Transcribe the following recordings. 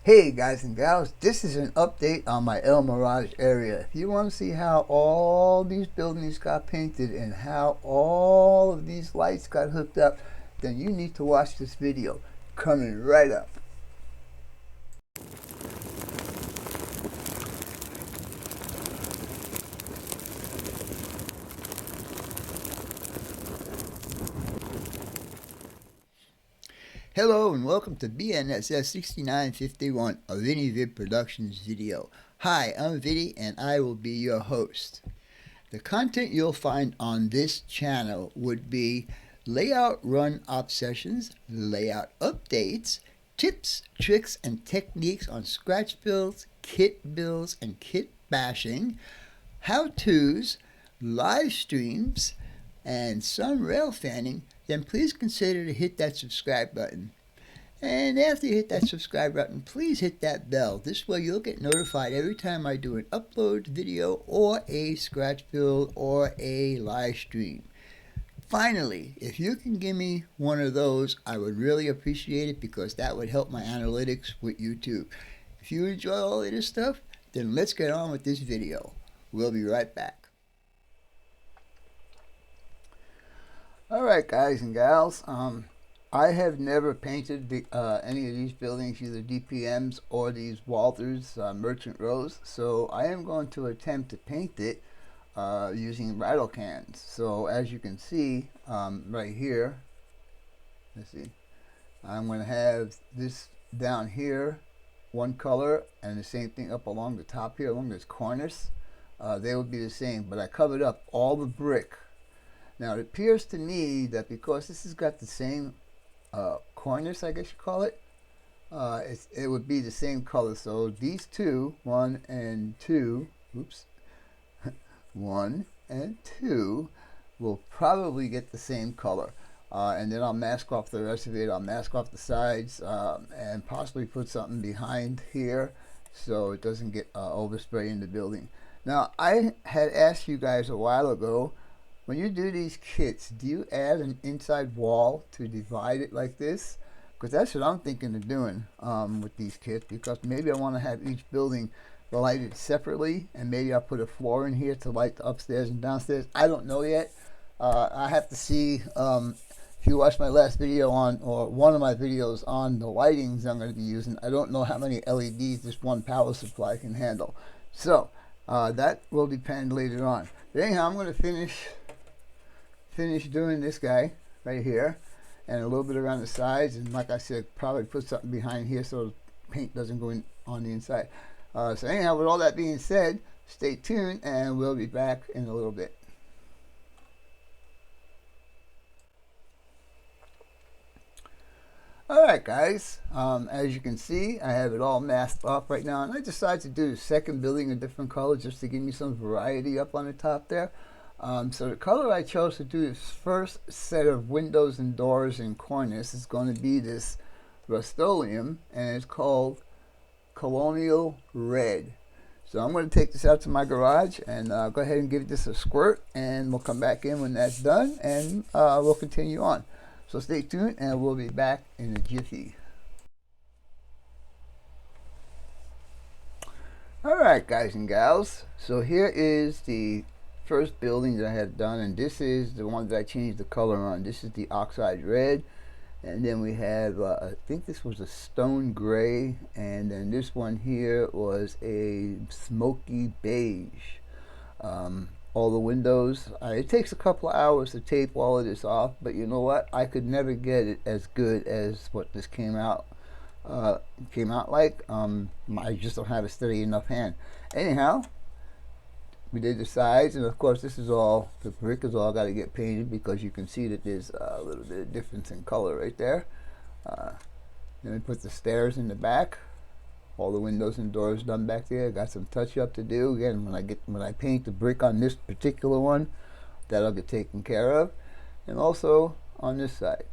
Hey guys and gals, this is an update on my Mirage area. If you want to see how all these buildings got painted and how all of these lights got hooked up, then you need to watch this video. Coming right up. Hello and welcome to BNSS 6951, a Vinny Vid Productions video. Hi, I'm Vinny and I will be your host. The content you'll find on this channel would be layout run obsessions, layout updates, tips, tricks, and techniques on scratch builds, and kit bashing, how-tos, live streams, and some rail fanning. Then please consider to hit that subscribe button. And after you hit that subscribe button, please hit that bell. This way you'll get notified every time I do an upload video or a scratch build or a live stream. Finally, if you can give me one of those, I would really appreciate it because that would help my analytics with YouTube. If you enjoy all of this stuff, then let's get on with this video. We'll be right back. Alright guys and gals, I have never painted any of these buildings, either DPMs or these Walthers merchant rows, so I am going to attempt to paint it using rattle cans. So as you can see right here, let's see, I'm going to have this down here one color and the same thing up along the top here along this cornice. They would be the same, but I covered up all the brick. Now it appears to me that because this has got the same cornice, I guess you call it, it would be the same color. So these two, 1 and 2, oops, 1 and 2 will probably get the same color. And then I'll mask off the rest of it. I'll mask off the sides and possibly put something behind here so it doesn't get overspray in the building. Now I had asked you guys a while ago, when you do these kits, do you add an inside wall to divide it like this? Because that's what I'm thinking of doing with these kits, because maybe I want to have each building lighted separately, and maybe I'll put a floor in here to light the upstairs and downstairs. I don't know yet. I have to see. If you watched my last video on, or one of my videos on the lightings I'm going to be using, I don't know how many LEDs this one power supply can handle. So that will depend later on. But anyhow, I'm going to finish doing this guy right here and a little bit around the sides, and like I said, probably put something behind here so the paint doesn't go in on the inside. So anyhow, with all that being said, stay tuned and we'll be back in a little bit. Alright guys, as you can see, I have it all masked off right now, and I decided to do the second building a different color just to give me some variety up on the top there. So the color I chose to do this first set of windows and doors and cornice is going to be this Rust-Oleum, and it's called Colonial Red. So I'm going to take this out to my garage and go ahead and give this a squirt, and we'll come back in when that's done, and we'll continue on. So stay tuned and we'll be back in a jiffy. Alright guys and gals, so here is the first building that I have done, and this is the one that I changed the color on. This is the oxide red, and then we have I think this was a stone gray, and then this one here was a smoky beige. All the windows, it takes a couple of hours to tape all of this off, but you know what, I could never get it as good as what this came out like. I just don't have a steady enough hand. Anyhow, we did the sides, and of course this is all, the brick is all got to get painted because you can see that there's a little bit of difference in color right there. Then we put the stairs in the back, all the windows and doors done back there. Got some touch up to do. Again, when I paint the brick on this particular one, that'll get taken care of, and also on this side.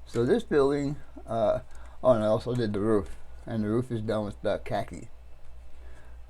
So this building, oh, and I also did the roof, and the roof is done with khaki.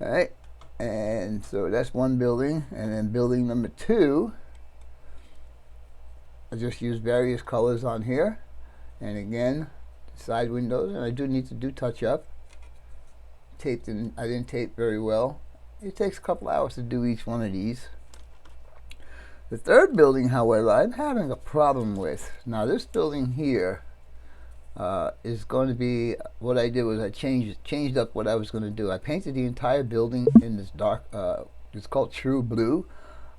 All right. And so that's one building, and then building number 2, I just used various colors on here, and again, side windows, and I do need to do touch up. taped in. I didn't tape very well. It takes a couple hours to do each one of these. The third building, however, I'm having a problem with. Now this building here is going to be, what I did was I changed up what I was going to do. I painted the entire building in this dark, it's called True Blue,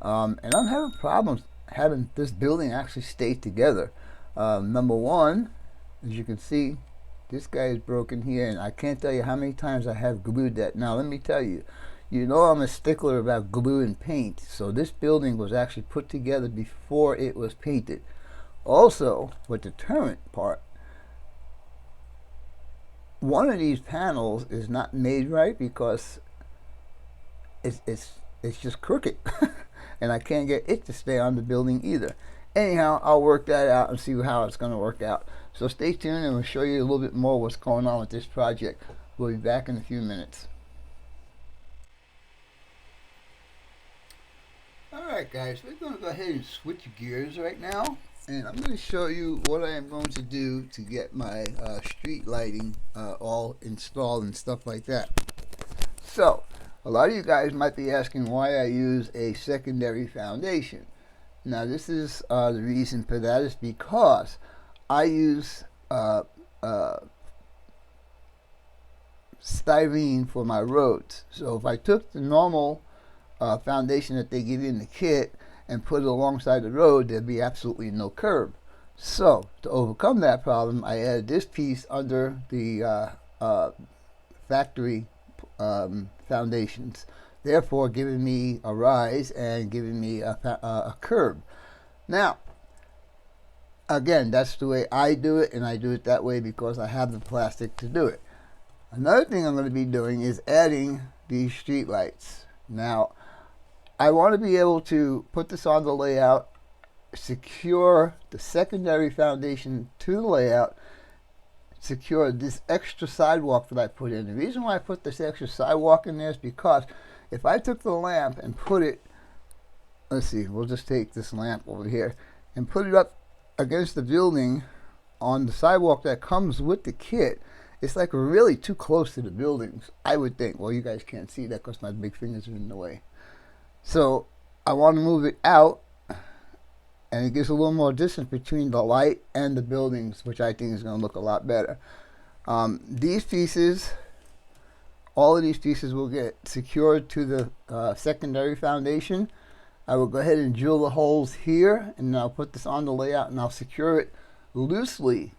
and I'm having problems having this building actually stay together. Number one, as you can see, this guy is broken here, and I can't tell you how many times I have glued that. Now let me tell you, you know I'm a stickler about glue and paint, so this building was actually put together before it was painted. Also, with the turret part, one of these panels is not made right because it's just crooked, and I can't get it to stay on the building either. Anyhow, I'll work that out and see how it's going to work out. So stay tuned, and we'll show you a little bit more what's going on with this project. We'll be back in a few minutes. Alright guys, we're going to go ahead and switch gears right now, and I'm going to show you what I am going to do to get my street lighting all installed and stuff like that. So, a lot of you guys might be asking why I use a secondary foundation. Now this is the reason for that is because I use styrene for my roads. So if I took the normal foundation that they give you in the kit and put it alongside the road, there'd be absolutely no curb. So to overcome that problem, I added this piece under the factory foundations, therefore giving me a rise and giving me a curb. Now again, that's the way I do it, and I do it that way because I have the plastic to do it. Another thing I'm going to be doing is adding these street lights. Now I want to be able to put this on the layout, secure the secondary foundation to the layout, secure this extra sidewalk that I put in. The reason why I put this extra sidewalk in there is because if I took the lamp and put it, let's see, we'll just take this lamp over here and put it up against the building on the sidewalk that comes with the kit, it's like really too close to the buildings, I would think. Well, you guys can't see that because my big fingers are in the way. So I want to move it out, and it gives a little more distance between the light and the buildings, which I think is going to look a lot better. These pieces, all of these pieces will get secured to the secondary foundation. I will go ahead and drill the holes here, and then I'll put this on the layout, and I'll secure it loosely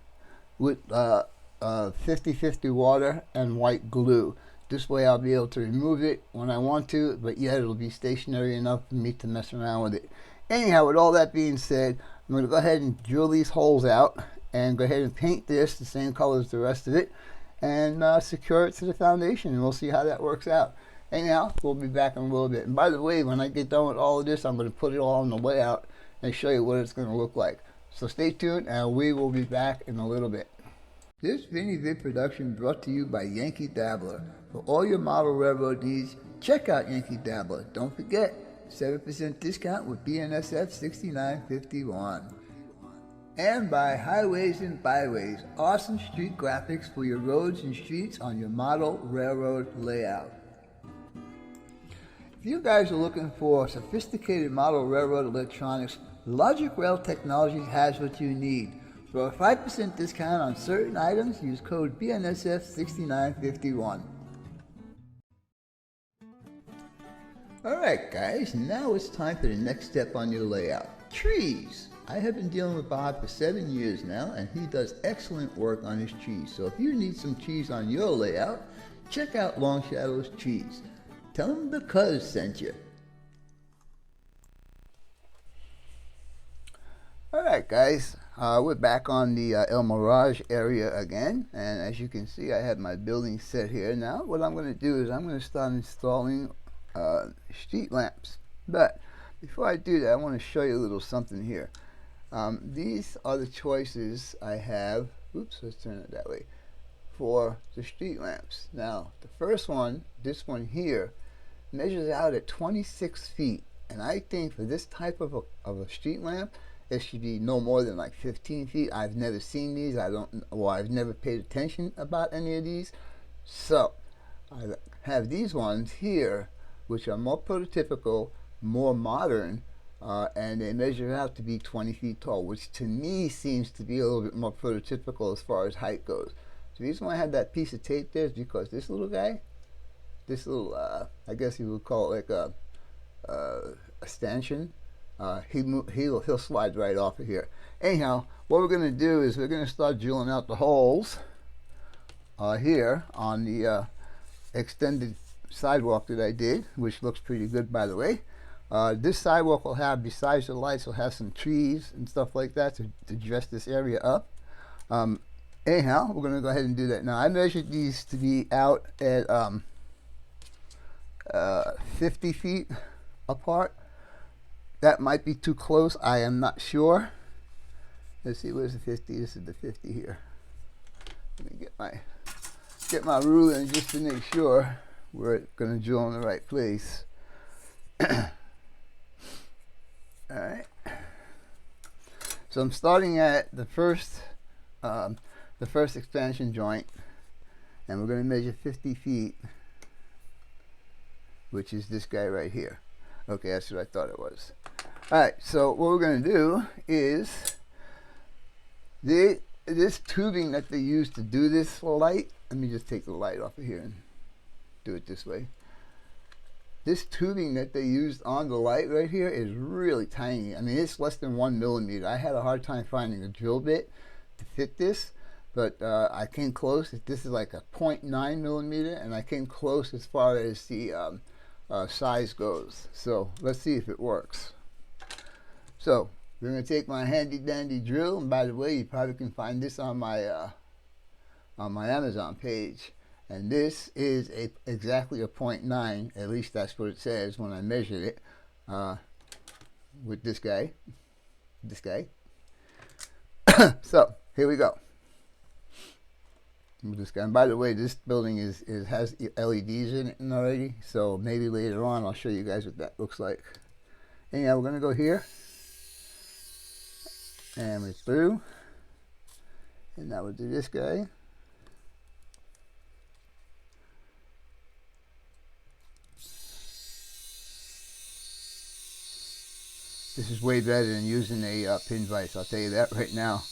with 50-50 water and white glue. This way I'll be able to remove it when I want to, but yet it'll be stationary enough for me to mess around with it. Anyhow, with all that being said, I'm going to go ahead and drill these holes out and go ahead and paint this the same color as the rest of it and secure it to the foundation, and we'll see how that works out. Anyhow, we'll be back in a little bit. And by the way, when I get done with all of this, I'm going to put it all on the layout and show you what it's going to look like. So stay tuned, and we will be back in a little bit. This Vinny Vid production brought to you by Yankee Dabbler. For all your model railroad needs, check out Yankee Dabbler. Don't forget, 7% discount with BNSF 6951. And by Highways and Byways, awesome street graphics for your roads and streets on your model railroad layout. If you guys are looking for sophisticated model railroad electronics, Logic Rail Technologies has what you need. For a 5% discount on certain items, use code BNSF 6951. Alright guys, now it's time for the next step on your layout. Trees! I have been dealing with Bob for 7 years now, and he does excellent work on his trees. So if you need some trees on your layout, check out Long Shadow's Trees. Tell him the cuz sent you. Alright guys, we're back on the El Mirage area again, and as you can see I have my building set here. Now what I'm going to do is I'm going to start installing street lamps, but before I do that I want to show you a little something here. These are the choices I have, oops, let's turn it that way, for the street lamps. Now the first one, this one here, measures out at 26 feet, and I think for this type of a street lamp it should be no more than like 15 feet. I've never seen these. I've never paid attention about any of these. So I have these ones here, which are more prototypical, more modern, and they measure out to be 20 feet tall, which to me seems to be a little bit more prototypical as far as height goes. So the reason why I had that piece of tape there is because this little guy, this little, I guess you would call it like a stanchion, he'll slide right off of here. Anyhow, what we're going to do is we're going to start drilling out the holes here on the extended sidewalk that I did, which looks pretty good, by the way. This sidewalk will have, besides the lights, will have some trees and stuff like that to dress this area up. Anyhow, we're going to go ahead and do that. Now, I measured these to be out at 50 feet apart. That might be too close. I am not sure. Let's see, where's the 50? This is the 50 here. Let me get my ruler just to make sure we're going to drill in the right place. All right. So I'm starting at the first expansion joint, and we're going to measure 50 feet, which is this guy right here. Okay, that's what I thought it was. All right. So what we're going to do is this tubing that they use to do this light. Let me just take the light off of here and do it this way. This tubing that they used on the light right here is really tiny. I mean, it's less than 1 millimeter. I had a hard time finding a drill bit to fit this, but I came close. This is like a 0.9 millimeter, and I came close as far as the size goes. So let's see if it works. So we're going to take my handy dandy drill, and by the way, you probably can find this on my Amazon page. And this is exactly a 0.9, at least that's what it says when I measured it with this guy. So here we go. With this guy. And by the way, this building has LEDs in it already, so maybe later on I'll show you guys what that looks like. Anyhow, we're gonna go here, and we're through, and now we'll do this guy. This is way better than using a pin vise, I'll tell you that right now.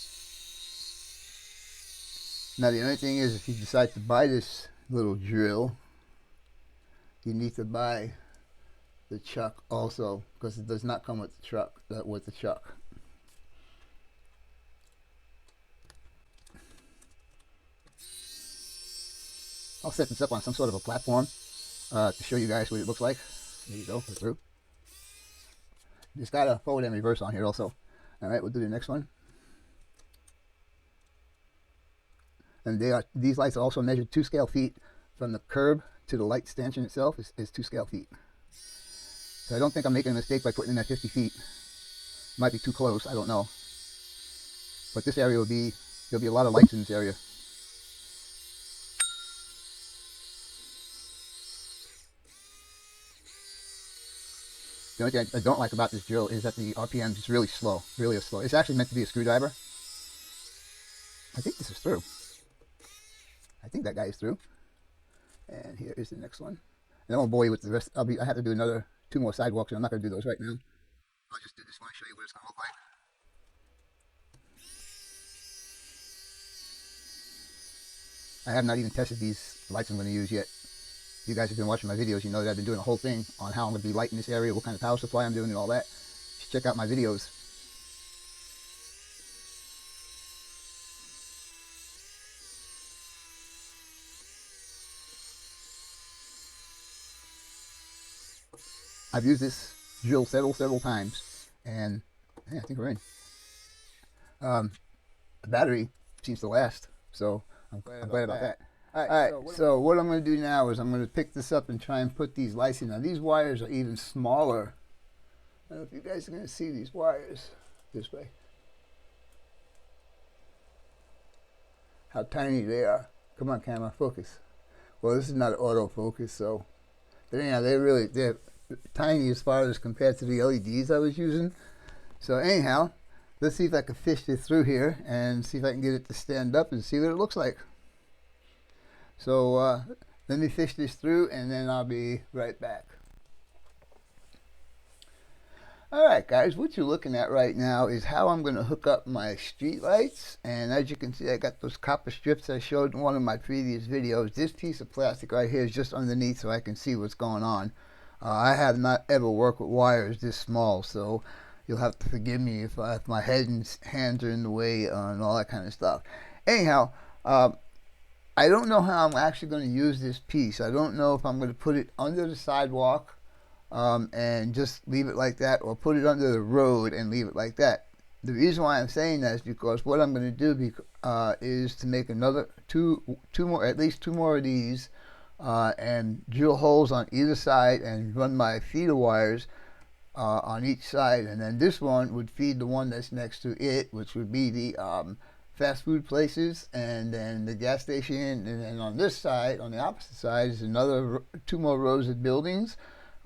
Now the only thing is, if you decide to buy this little drill, you need to buy the chuck also, because it does not come with the chuck. I'll set this up on some sort of a platform to show you guys what it looks like. There you go, we're through. Just got a forward and reverse on here also. All right, we'll do the next one. And these lights are also measured 2 scale feet from the curb to the light stanchion itself is 2 scale feet. So I don't think I'm making a mistake by putting in that 50 feet. Might be too close, I don't know. But this area there'll be a lot of lights in this area. The only thing I don't like about this drill is that the RPM is really slow, really slow. It's actually meant to be a screwdriver. I think this is through. I think that guy is through. And here is the next one. And I won't bore you with the rest. I have to do 2 more sidewalks, and I'm not going to do those right now. I'll just do this one and show you what it's going to look like. I have not even tested these lights I'm going to use yet. If you guys have been watching my videos, you know that I've been doing a whole thing on how I'm going to be lighting this area, what kind of power supply I'm doing, and all that. Just check out my videos. I've used this drill several times, and yeah, I think we're in. The battery seems to last, so I'm glad about that. All right, so what I'm going to do now is I'm going to pick this up and try and put these lights in. Now these wires are even smaller. I don't know if you guys are going to see these wires this way. How tiny they are. Come on, camera, focus. Well, this is not an autofocus, so but anyhow, they're tiny as far as compared to the LEDs I was using. So anyhow, let's see if I can fish this through here and see if I can get it to stand up and see what it looks like. So Let me fish this through and then I'll be right back. Alright guys, what you're looking at right now is how I'm going to hook up my street lights. And as you can see, I got those copper strips I showed in one of my previous videos. This piece of plastic right here is just underneath so I can see what's going on. I have not ever worked with wires this small, so you'll have to forgive me if my head and hands are in the way and all that kind of stuff. Anyhow, I don't know how I'm actually going to use this piece. I don't know if I'm going to put it under the sidewalk and just leave it like that, or put it under the road and leave it like that. The reason why I'm saying that is because what I'm going to do is to make another at least two more of these, and drill holes on either side and run my feeder wires on each side, and then this one would feed the one that's next to it, which would be the fast food places, and then the gas station, and then on this side, on the opposite side, is another two more rows of buildings.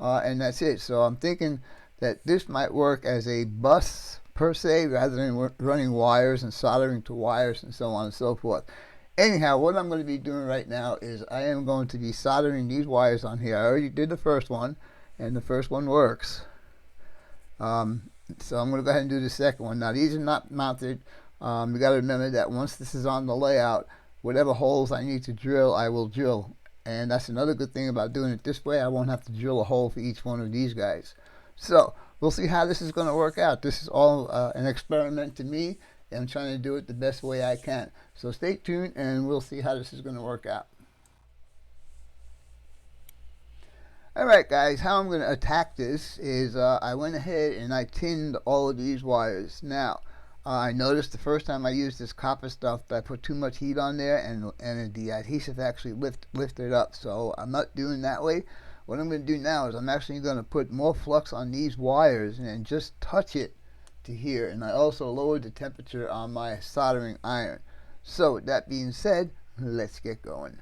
And that's it. So I'm thinking that this might work as a bus per se, rather than running wires and soldering to wires and so on and so forth. Anyhow, what I'm going to be doing right now is I am going to be soldering these wires on here. I already did the first one, and the first one works. So I'm going to go ahead and do the second one. Now these are not mounted. You got to remember that once this is on the layout, whatever holes I need to drill, I will drill. And that's another good thing about doing it this way. I won't have to drill a hole for each one of these guys. So we'll see how this is going to work out. This is all an experiment to me. I'm trying to do it the best way I can. So stay tuned and we'll see how this is going to work out. Alright guys, how I'm going to attack this is I went ahead and I tinned all of these wires. Now, I noticed the first time I used this copper stuff that I put too much heat on there, and the adhesive actually lifted up. So I'm not doing that way. What I'm going to do now is I'm actually going to put more flux on these wires and just touch it to here. And I also lowered the temperature on my soldering iron. So with that being said, let's get going.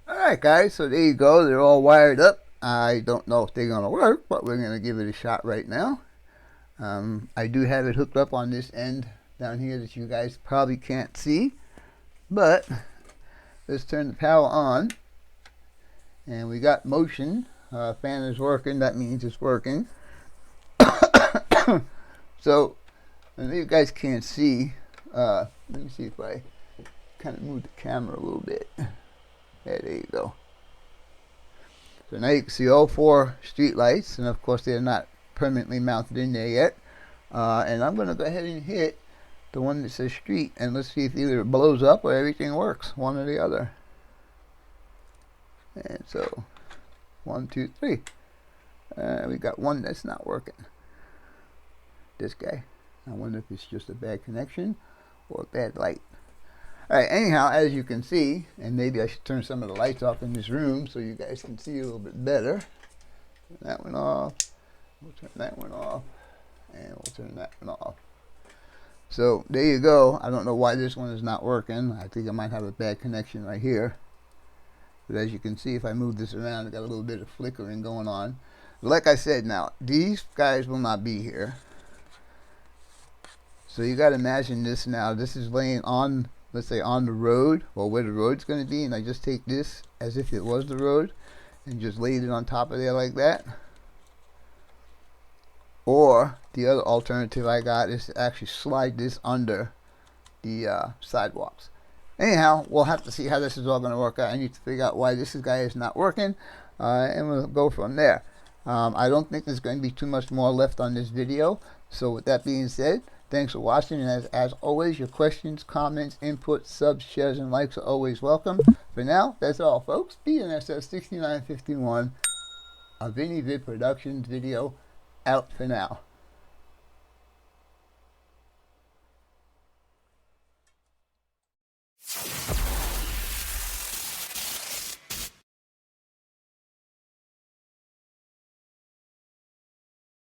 Alright guys, so there you go. They're all wired up. I don't know if they're going to work, but we're going to give it a shot right now. I do have it hooked up on this end down here that you guys probably can't see. But let's turn the power on. And we got motion. Fan is working. That means it's working. So, I know you guys can't see. Let me see if I kind of move the camera a little bit. Yeah, there you go. So now you can see all four street lights, and of course they're not permanently mounted in there yet. And I'm going to go ahead and hit the one that says street, and let's see if either it blows up or everything works, one or the other. And so, 1, 2, 3. We got one that's not working. This guy. I wonder if it's just a bad connection or a bad light. Alright, anyhow, as you can see, and maybe I should turn some of the lights off in this room so you guys can see a little bit better. Turn that one off. We'll turn that one off. And we'll turn that one off. So there you go. I don't know why this one is not working. I think I might have a bad connection right here. But as you can see, if I move this around, I got a little bit of flickering going on. Like I said, now these guys will not be here. So you got to imagine this now. This is laying on, let's say, on the road, or where the road's going to be, and I just take this as if it was the road and just laid it on top of there like that. Or the other alternative I got is to actually slide this under the sidewalks. Anyhow, we'll have to see how this is all going to work out. I need to figure out why this guy is not working, and we'll go from there. I don't think there's going to be too much more left on this video. So with that being said, thanks for watching, and as always, your questions, comments, input, subs, shares, and likes are always welcome. For now, that's all, folks. BNSS6951, a Vinny Vid Productions video, out for now.